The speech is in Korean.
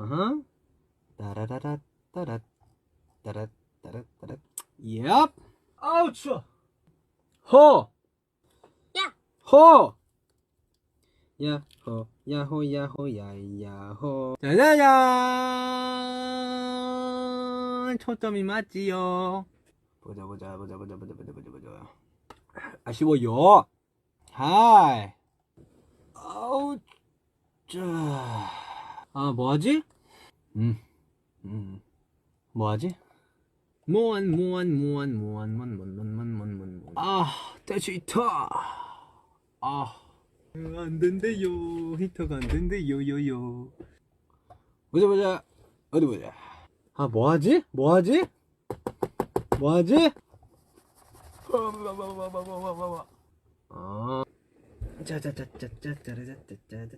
어허. 따라라라 따라 따라 따라 따라. 얍. 아우 추워. 호. 야. 호. 야호 야호 야호 야야호. 짜자잔. 초점이 맞지요. 보자. 아쉬워요. 하이. 아우 짜. 아 뭐하지? 뭐하지? 모안. 아 대체 히터. 아 안된대요. 히터가 안된대요 요요. 보자 어디 보자. 아 뭐하지? 아 자자자자자자자자자자.